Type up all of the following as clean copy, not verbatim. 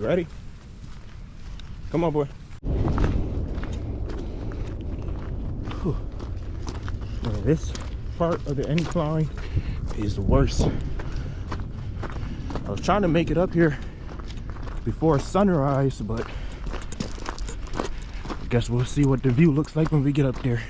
You ready? Come on, boy. Whew. Man, this part of the incline is the worst. I was trying to make it up here before sunrise, but I guess we'll see what the view looks like when we get up there.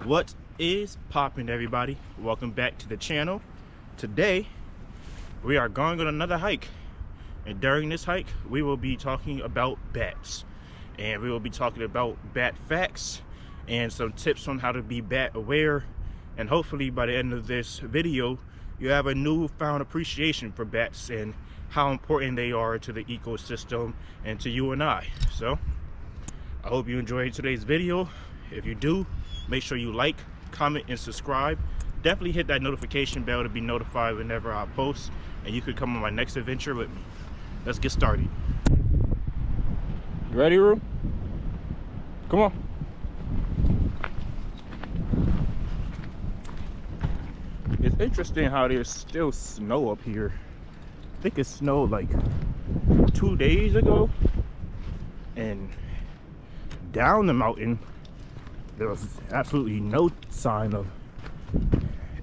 What is poppin', everybody? Welcome back to the channel. Today we are going on another hike, and during this hike we will be talking about bats, and we will be talking about bat facts and some tips on how to be bat aware. And hopefully by the end of this video you have a newfound appreciation for bats and how important they are to the ecosystem and to you and I. So I hope you enjoyed today's video. If you do, make sure you like, comment, and subscribe. Definitely hit that notification bell to be notified whenever I post, and you could come on my next adventure with me. Let's get started. You ready, Rue? Come on. It's interesting how there's still snow up here. I think it snowed like 2 days ago, and down the mountain there was absolutely no sign of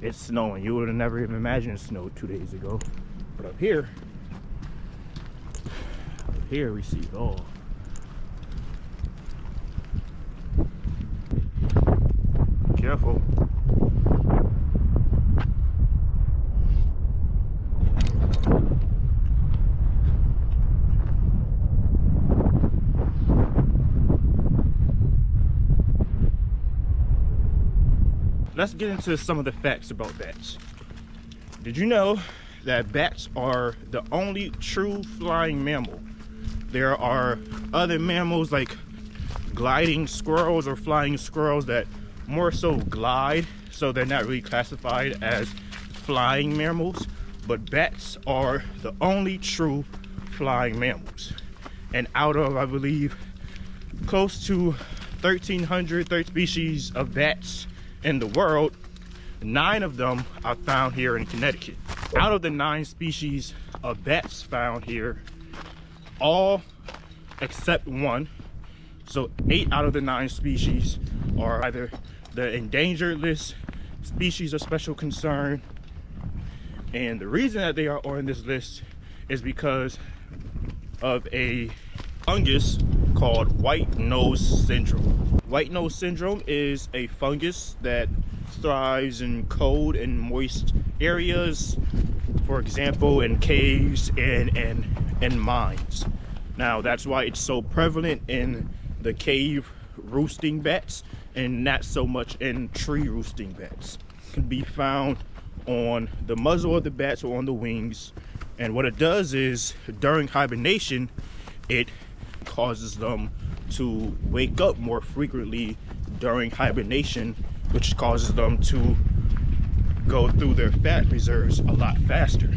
it snowing. You would have never even imagined it snowed 2 days ago. But up here we see it all. Careful. Let's get into some of the facts about bats. Did you know that bats are the only true flying mammal? There are other mammals like gliding squirrels or flying squirrels that more so glide, so they're not really classified as flying mammals, but bats are the only true flying mammals. And out of, I believe, close to 1,300 species of bats in the world, 9 of them are found here in Connecticut. Out of the 9 species of bats found here, all except 1, so 8 out of the 9 species are either the endangered list, species of special concern, and the reason that they are on this list is because of a fungus called white nose syndrome. White nose syndrome is a fungus that thrives in cold and moist areas, for example in caves and mines. Now that's why it's so prevalent in the cave roosting bats and not so much in tree roosting bats. It can be found on the muzzle of the bats or on the wings, and what it does is during hibernation it causes them to wake up more frequently during hibernation, which causes them to go through their fat reserves a lot faster.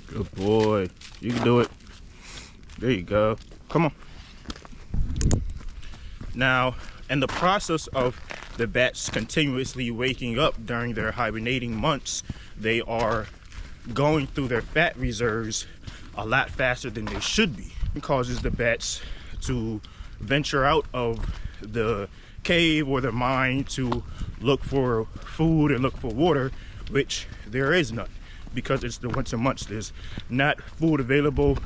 Good boy, you can do it. There you go. Come on. Now, in the process of the bats continuously waking up during their hibernating months, they are going through their fat reserves a lot faster than they should be. It causes the bats to venture out of the cave or the mine to look for food and look for water, which there is none because it's the winter months. There's not food available.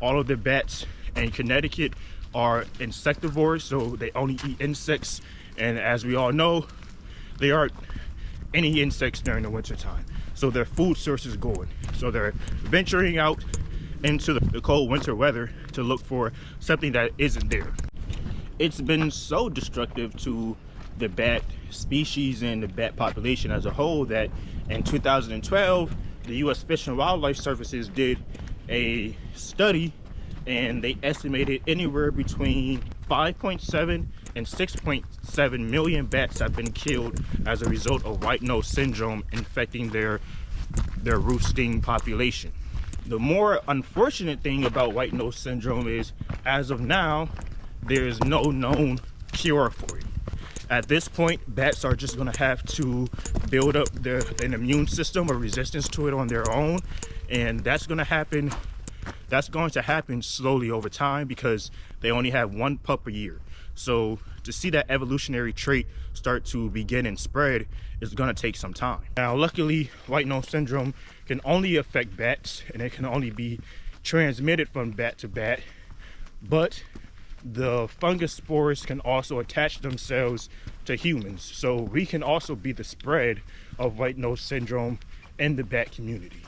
All of the bats in Connecticut are insectivores, so they only eat insects, and as we all know, they aren't any insects during the winter time, so their food source is going. So they're venturing out into the cold winter weather to look for something that isn't there. it's been so destructive to the bat species and the bat population as a whole that in 2012 the U.S. Fish and Wildlife Services did a study, and they estimated anywhere between 5.7 and 6.7 million bats have been killed as a result of white nose syndrome infecting their roosting population. The more unfortunate thing about white nose syndrome is, as of now, there is no known cure for it. At this point, bats are just going to have to build up an immune system or resistance to it on their own, and that's going to happen slowly over time because they only have one pup a year. So to see that evolutionary trait start to begin and spread is going to take some time. Now, luckily, white nose syndrome can only affect bats, and it can only be transmitted from bat to bat, but the fungus spores can also attach themselves to humans. So we can also be the spread of white nose syndrome in the bat community.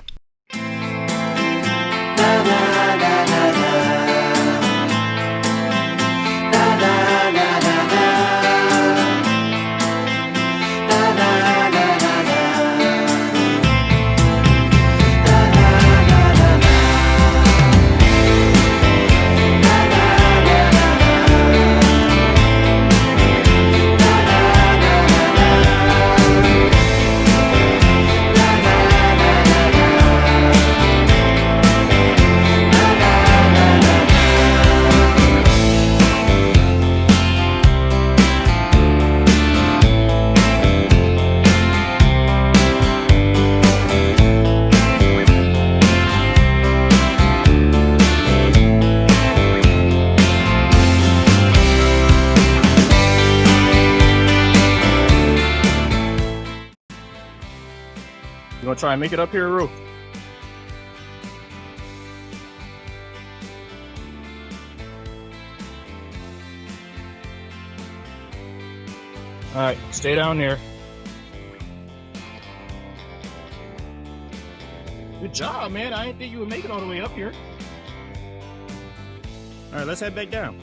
You gonna try and make it up here, Roo? All right, stay down there. Good job, man. I didn't think you would make it all the way up here. All right, let's head back down.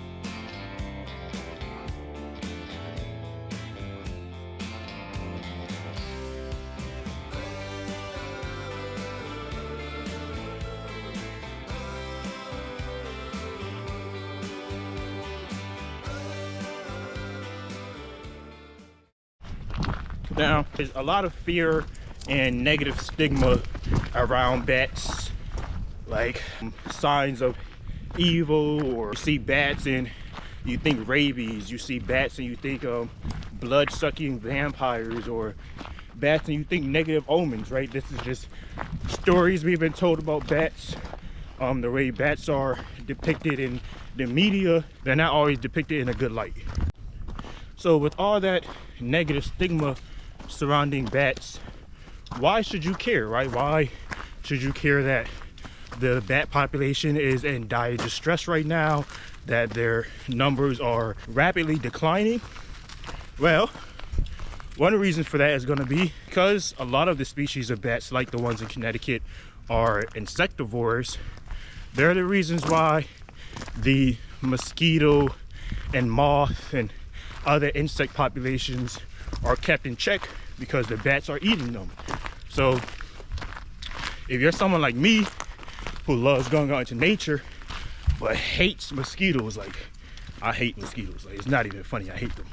Now, there's a lot of fear and negative stigma around bats, like signs of evil, or you see bats and you think rabies, you see bats and you think blood-sucking vampires, or bats and you think negative omens, right? This is just stories we've been told about bats. The way bats are depicted in the media, they're not always depicted in a good light. So with all that negative stigma surrounding bats, why should you care, right? Why should you care that the bat population is in dire distress right now, that their numbers are rapidly declining? Well, one of the reasons for that is going to be because a lot of the species of bats, like the ones in Connecticut, are insectivores. They're the reasons why the mosquito and moth and other insect populations are kept in check, because the bats are eating them. So if you're someone like me who loves going out into nature but hates mosquitoes, like I hate mosquitoes, like it's not even funny, I hate them.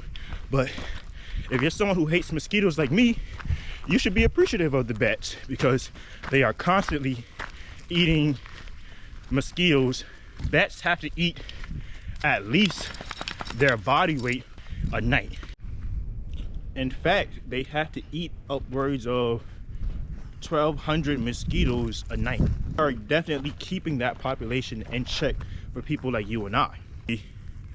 But if you're someone who hates mosquitoes like me, you should be appreciative of the bats, because they are constantly eating mosquitoes. Bats have to eat at least their body weight a night. In fact, they have to eat upwards of 1,200 mosquitoes a night. They are definitely keeping that population in check for people like you and I.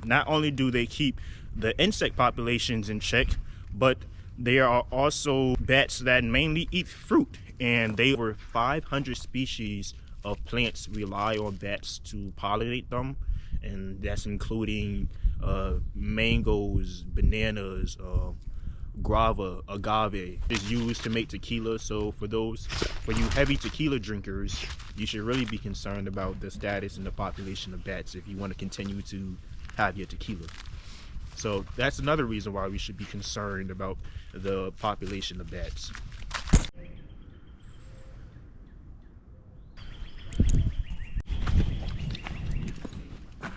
Not only do they keep the insect populations in check, but there are also bats that mainly eat fruit, and they over 500 species of plants rely on bats to pollinate them, and that's including mangoes, bananas, guava, agave is used to make tequila. So for you heavy tequila drinkers, you should really be concerned about the status and the population of bats if you want to continue to have your tequila. So that's another reason why we should be concerned about the population of bats.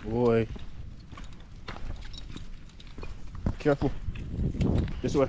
Boy, careful. This way.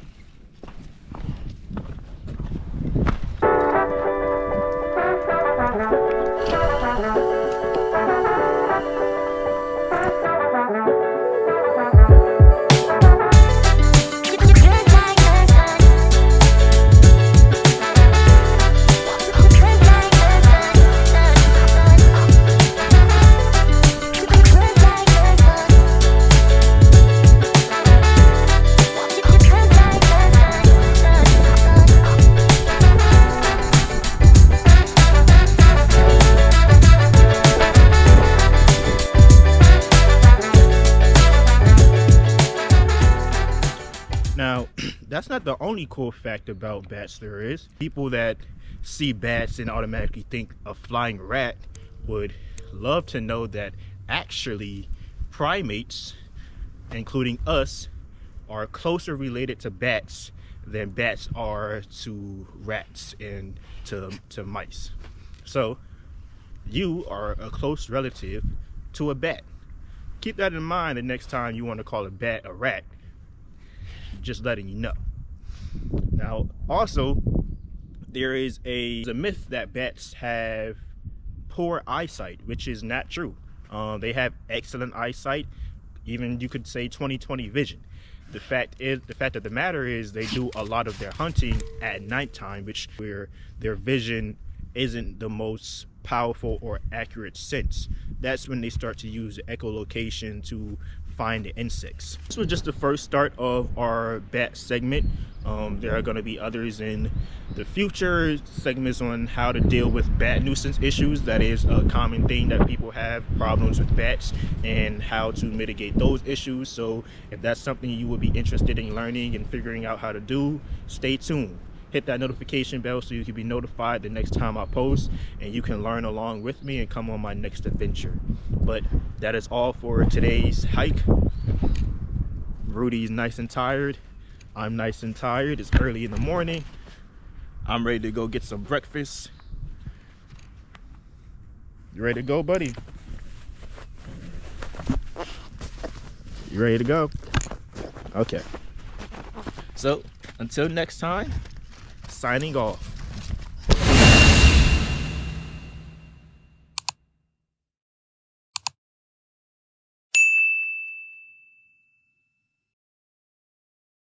Now, that's not the only cool fact about bats there is. People that see bats and automatically think a flying rat would love to know that actually primates, including us, are closer related to bats than bats are to rats and to mice. So you are a close relative to a bat. Keep that in mind the next time you want to call a bat a rat. Just letting you know. Now, also, there is a myth that bats have poor eyesight, which is not true. They have excellent eyesight, even you could say 20/20 vision. The fact of the matter is they do a lot of their hunting at nighttime, which where their vision isn't the most powerful or accurate sense. That's when they start to use echolocation to find the insects. This was just the first start of our bat segment. There are going to be others in the future, segments on how to deal with bat nuisance issues. That is a common thing that people have, problems with bats, and how to mitigate those issues. So if that's something you would be interested in learning and figuring out how to do, stay tuned. Hit that notification bell so you can be notified the next time I post, and you can learn along with me and come on my next adventure. But that is all for today's hike. Rudy's nice and tired. I'm nice and tired. It's early in the morning. I'm ready to go get some breakfast. You ready to go, buddy? You ready to go? Okay. So until next time, signing off.